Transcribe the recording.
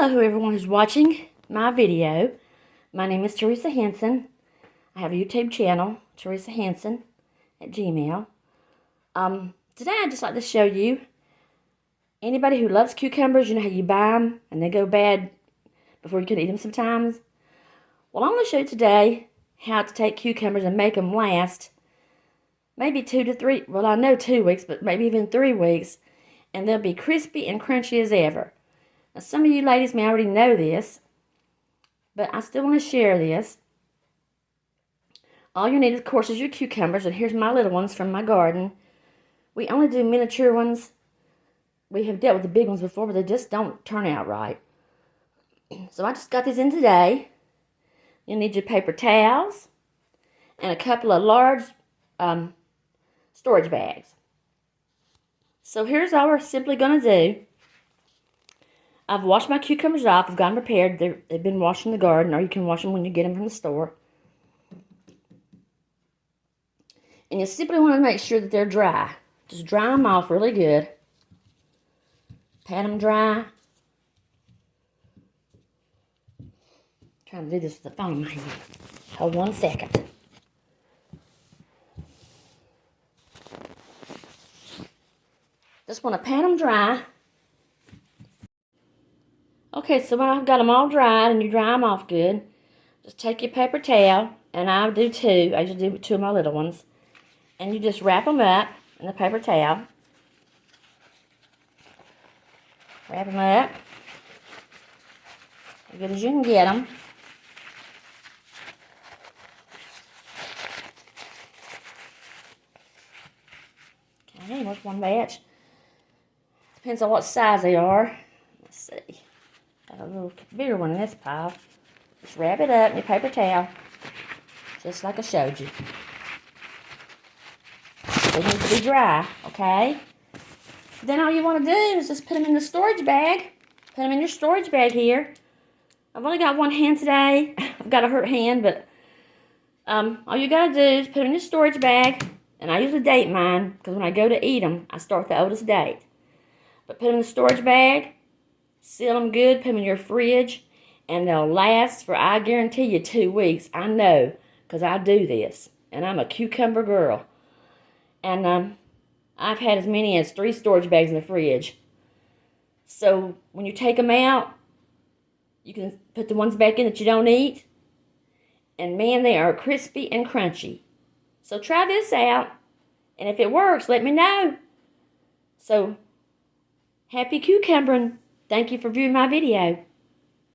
Hello everyone who's watching my video. My name is Teresa Hanson. I have a YouTube channel, Teresa Hanson at Gmail. Today I'd just like to show you, anybody who loves cucumbers, you know how you buy them and they go bad before you can eat them sometimes? Well, I'm going to show you today how to take cucumbers and make them last maybe 2 to 3, well I know 2 weeks, but maybe even 3 weeks, and they'll be crispy and crunchy as ever. Now, some of you ladies may already know this, but I still want to share this. All you need, of course, is your cucumbers, and here's my little ones from my garden. We only do miniature ones. We have dealt with the big ones before, but they just don't turn out right. So I just got these in today. You'll need your paper towels and a couple of large storage bags. So here's all we're simply going to do. I've washed my cucumbers off. I've got them prepared. They've been washed in the garden, or you can wash them when you get them from the store. And you simply want to make sure that they're dry. Just dry them off really good. Pat them dry. I'm trying to do this with the phone in my hand. Hold 1 second. Just want to pat them dry. Okay, so when I've got them all dried and you dry them off good, just take your paper towel, and I do 2. I usually do 2 of my little ones. And you just wrap them up in the paper towel. Wrap them up as good as you can get them. Okay, there's one batch. Depends on what size they are. Let's see. Got a little bigger one in this pile. Just wrap it up in your paper towel, just like I showed you. They need to be dry, okay? Then all you want to do is just put them in the storage bag. Put them in your storage bag here. I've only got one hand today. I've got a hurt hand, but all you got to do is put them in your storage bag. And I usually date mine, because when I go to eat them, I start with the oldest date. But put them in the storage bag. Seal them good, put them in your fridge, and they'll last for, I guarantee you, 2 weeks. I know, because I do this, and I'm a cucumber girl. And I've had as many as 3 storage bags in the fridge. So when you take them out, you can put the ones back in that you don't eat, and man, they are crispy and crunchy. So try this out, and if it works, let me know. So, happy cucumbering. Thank you for viewing my video.